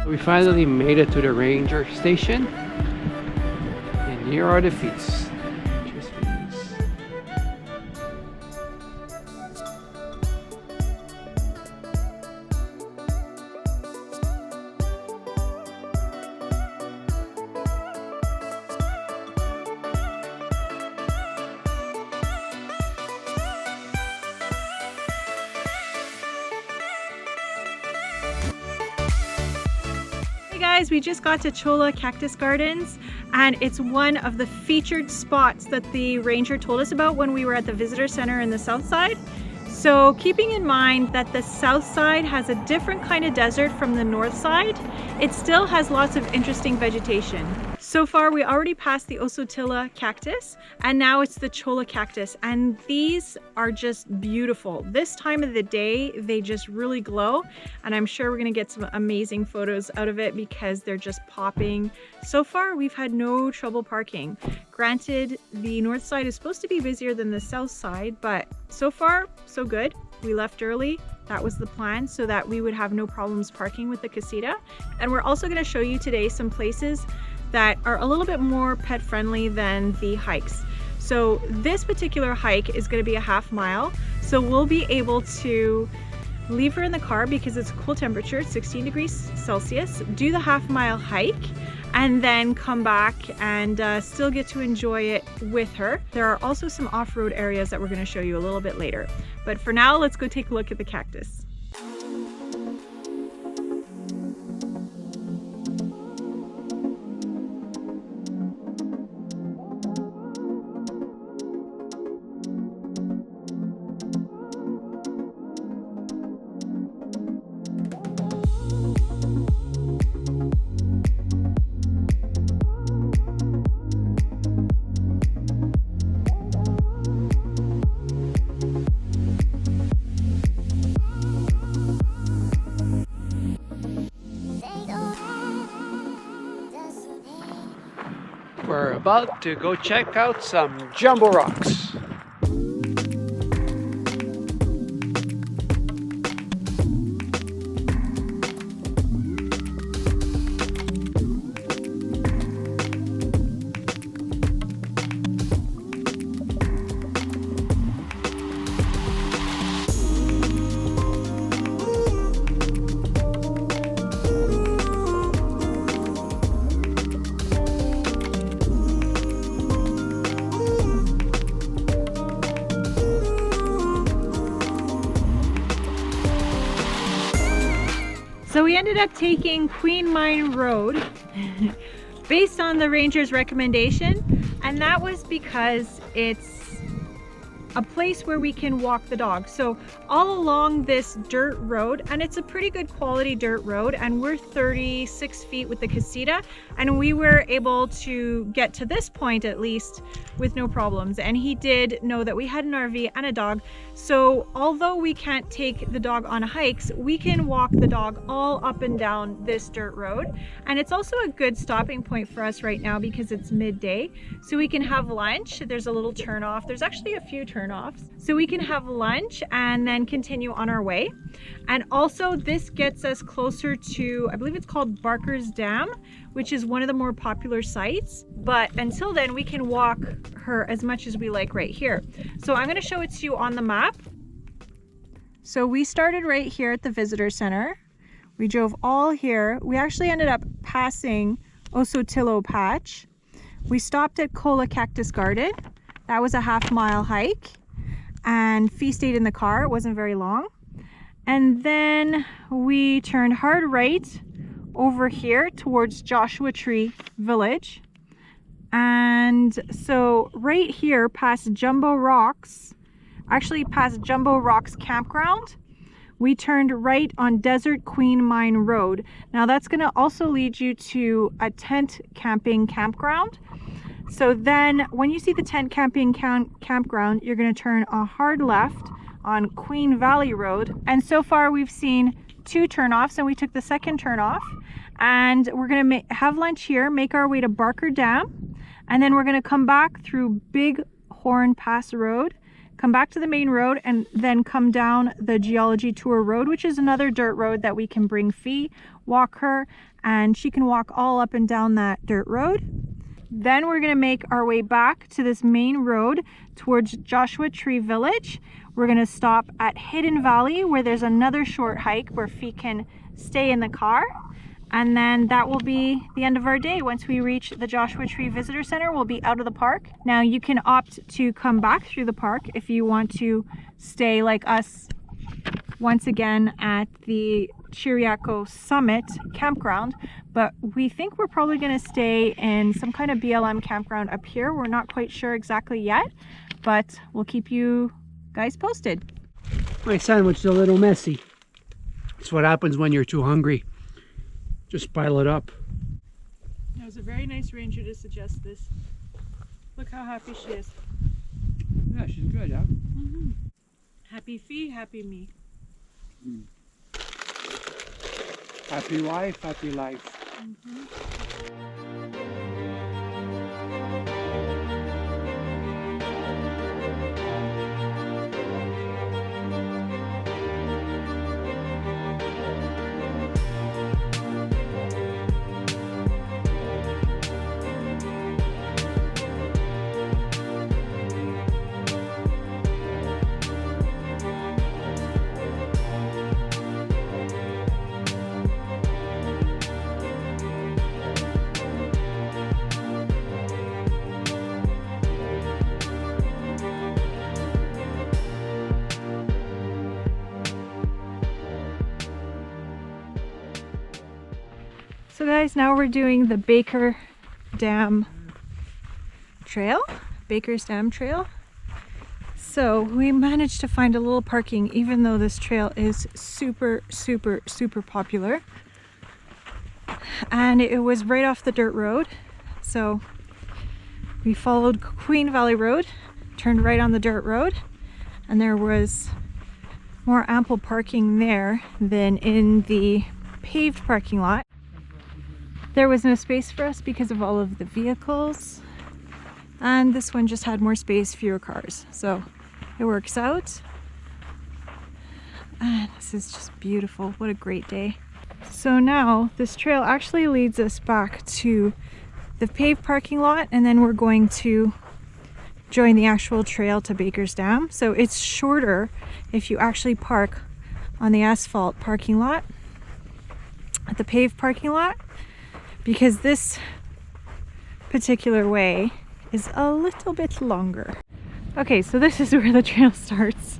We finally made it to the ranger station, and here are the fees. Cheers, fees. Guys, we just got to Cholla Cactus Gardens, and it's one of the featured spots that the ranger told us about when we were at the visitor center in the south side. So keeping in mind that the south side has a different kind of desert from the north side, it still has lots of interesting vegetation. So far we already passed the Cholla Cactus, and now it's the Cholla Cactus, and these are just beautiful. This time of the day they just really glow, and I'm sure we're gonna get some amazing photos out of it because they're just popping. So far we've had no trouble parking. Granted, the north side is supposed to be busier than the south side, but so far so good. We left early. That was the plan, so that we would have no problems parking with the casita. And we're also going to show you today some places that are a little bit more pet friendly than the hikes. So this particular hike is going to be a half mile, so we'll be able to leave her in the car because it's cool temperature, 16 degrees Celsius, do the half mile hike, and then come back and still get to enjoy it with her. There are also some off-road areas that we're going to show you a little bit later. But for now, let's go take a look at the cactus. We're about to go check out some jumbo rocks. So we ended up taking Queen Mine Road based on the ranger's recommendation, and that was because it's a place where we can walk the dog. So all along this dirt road, and it's a pretty good quality dirt road, and we're 36 feet with the casita, and we were able to get to this point at least with no problems. And he did know that we had an RV and a dog, so although we can't take the dog on hikes, we can walk the dog all up and down this dirt road. And it's also a good stopping point for us right now because it's midday, so we can have lunch. There's a little turn off. There's actually a few turn-offs, so we can have lunch and then continue on our way. And also this gets us closer to, I believe it's called Barker's Dam, which is one of the more popular sites. But until then, we can walk her as much as we like right here. So I'm going to show it to you on the map. So we started right here at the visitor center. We drove all here. We actually ended up passing Cholla Patch. We stopped at Cholla Cactus Garden. That was a half-mile hike, and Fee stayed in the car. It wasn't very long. And then we turned hard right over here towards Joshua Tree Village. And so right here past Jumbo Rocks, actually past Jumbo Rocks Campground, we turned right on Desert Queen Mine Road. Now that's going to also lead you to a tent camping campground. So then when you see the tent camping campground, you're going to turn a hard left on Queen Valley Road. And so far we've seen 2 turnoffs, and we took the second turnoff, and we're going to have lunch here, make our way to Barker Dam, and then we're going to come back through Big Horn Pass Road, come back to the main road, and then come down the Geology Tour Road, which is another dirt road that we can bring Fee, walk her, and she can walk all up and down that dirt road. Then we're going to make our way back to this main road towards Joshua Tree Village. We're going to stop at Hidden Valley, where there's another short hike where Fee can stay in the car. And then that will be the end of our day. Once we reach the Joshua Tree Visitor Center, we'll be out of the park. Now you can opt to come back through the park if you want to stay like us once again at the Chiriaco Summit campground, but we think we're probably going to stay in some kind of BLM campground up here. We're not quite sure exactly yet, but we'll keep you guys posted. My sandwich is a little messy. It's what happens when you're too hungry. Just pile it up. That was a very nice ranger to suggest this. Look how happy she is. Yeah, she's good, huh? Mm-hmm. Happy Fee, happy me. Mm. Happy wife, happy life. Mm-hmm. So guys, now we're doing the Baker's Dam Trail. So we managed to find a little parking, even though this trail is super popular. And it was right off the dirt road. So we followed Queen Valley Road, turned right on the dirt road, and there was more ample parking there than in the paved parking lot. There was no space for us because of all of the vehicles, and this one just had more space, fewer cars, so it works out. And this is just beautiful. What a great day. So now this trail actually leads us back to the paved parking lot, and then we're going to join the actual trail to Baker's Dam. So it's shorter if you actually park on the asphalt parking lot at the paved parking lot, because this particular way is a little bit longer. Okay, so this is where the trail starts.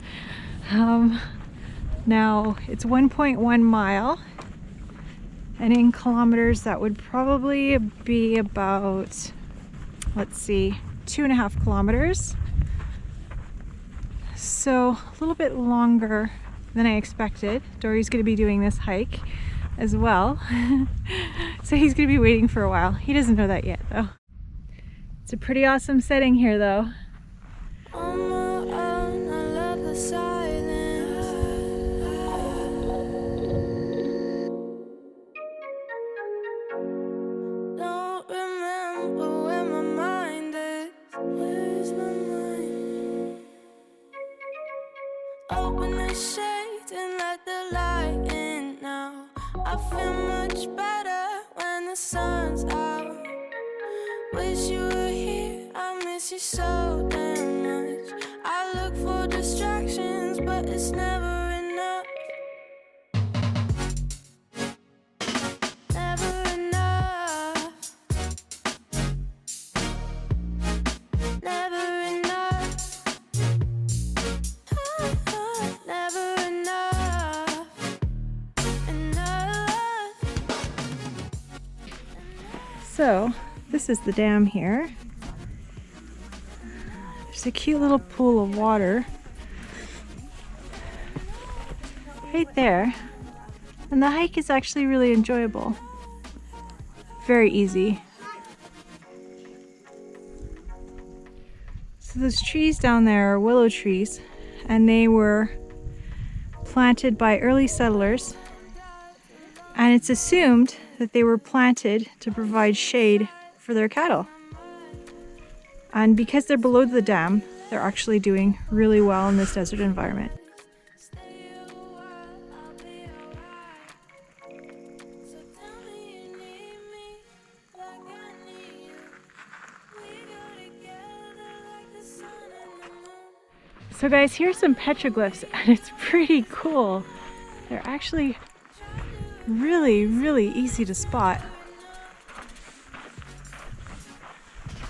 Now it's 1.1 mile, and in kilometers that would probably be about, let's see, 2.5 kilometers. So a little bit longer than I expected. Dory's gonna be doing this hike as well. So he's gonna be waiting for a while. He doesn't know that yet though. It's a pretty awesome setting here though. On my own, I love the silence. Don't remember where my mind is. Where's my mind? Open the shades and let the light in now. I feel much better when the sun's out. Wish you were here, I miss you so damn much. I look for distractions, but it's never enough. Never enough. Never enough. Never enough. Enough. So this is the dam here. There's a cute little pool of water right there, and the hike is actually really enjoyable. Very easy. So those trees down there are willow trees, and they were planted by early settlers, and it's assumed that they were planted to provide shade for their cattle. And because they're below the dam, they're actually doing really well in this desert environment. Stay a while, I'll be alright. So tell me you need me like I need you. We go together like the sun and the moon. So guys, here's some petroglyphs and it's pretty cool. They're actually really easy to spot.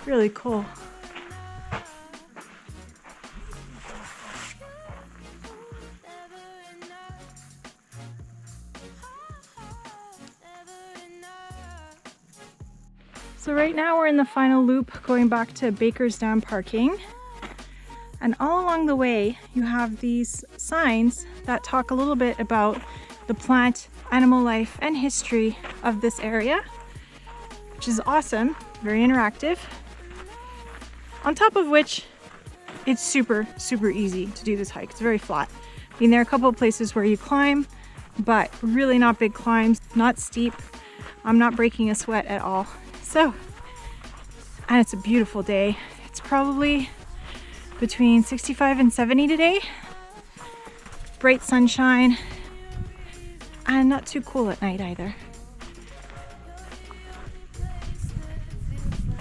Really cool. So right now we're in the final loop going back to Baker's Dam parking. And all along the way you have these signs that talk a little bit about the plant, animal life, and history of this area, which is awesome, very interactive. On top of which, it's super easy to do this hike. It's very flat. I mean, there are a couple of places where you climb, but really not big climbs, not steep. I'm not breaking a sweat at all. So, and it's a beautiful day. It's probably between 65 and 70 today. Bright sunshine, and not too cool at night either.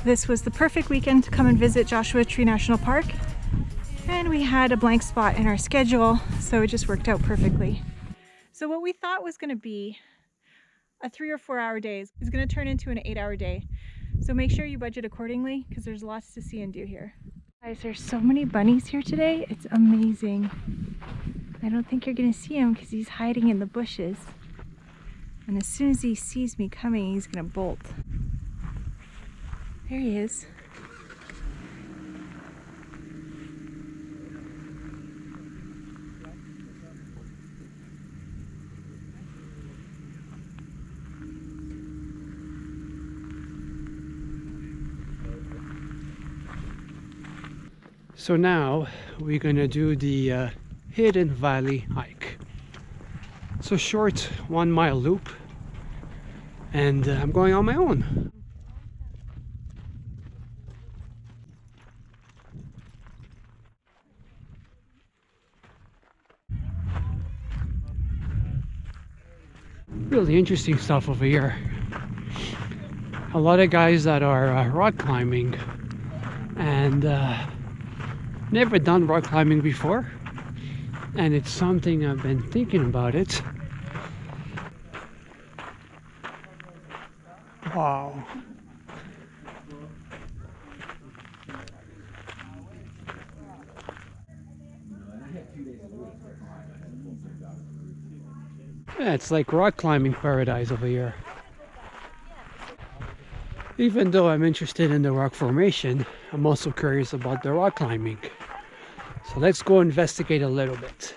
This was the perfect weekend to come and visit Joshua Tree National Park, and we had a blank spot in our schedule, so it just worked out perfectly. So what we thought was going to be a 3 or 4 hour day is going to turn into an 8-hour day. So make sure you budget accordingly because there's lots to see and do here. Guys, there's so many bunnies here today. It's amazing. I don't think you're going to see him because he's hiding in the bushes. And as soon as he sees me coming, he's going to bolt. There he is. So now we're gonna do the Hidden Valley hike. It's a short 1 mile loop, and I'm going on my own. Really interesting stuff over here. A lot of guys that are rock climbing and never done rock climbing before, and it's something I've been thinking about it. Wow. Yeah, it's like rock climbing paradise over here. Even though I'm interested in the rock formation, I'm also curious about the rock climbing. So let's go investigate a little bit.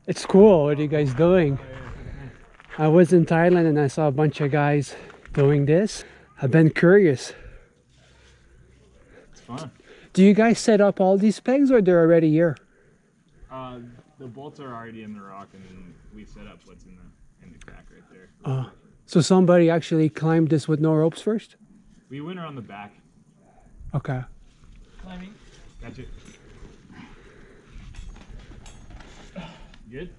It's cool. What are you guys doing? I was in Thailand and I saw a bunch of guys doing this. I've been curious. It's fun. Do you guys set up all these pegs or they're already here? The bolts are already in the rock, and then we set up what's in the crack right there. So somebody actually climbed this with no ropes first? We went around the back. Okay. Climbing. Gotcha. Good.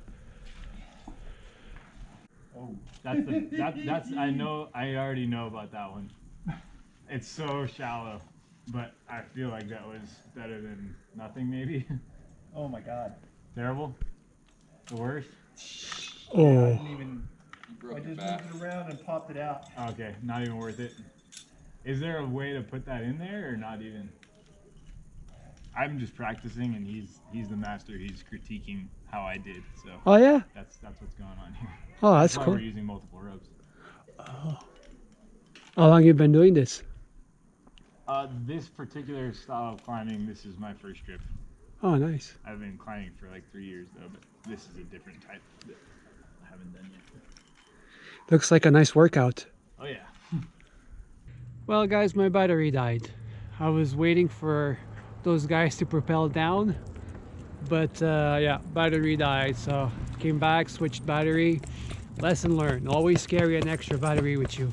Oh, that's I already know about that one. It's so shallow, but I feel like that was better than nothing, maybe. Oh my god. Terrible. The worst. Oh. I just moved it around and popped it out. Okay, not even worth it. Is there a way to put that in there, or not even? I'm just practicing, and he's the master. He's critiquing how I did. So. Oh yeah. That's what's going on here. Oh, that's why cool. We're using multiple ropes. Oh. How long you been doing this? This particular style of climbing, this is my first trip. Oh, nice. I've been climbing for like 3 years though, but this is a different type that I haven't done yet. Looks like a nice workout. Oh yeah. Well guys, my battery died. I was waiting for those guys to propel down, but yeah, battery died, so came back, switched battery. Lesson learned, always carry an extra battery with you.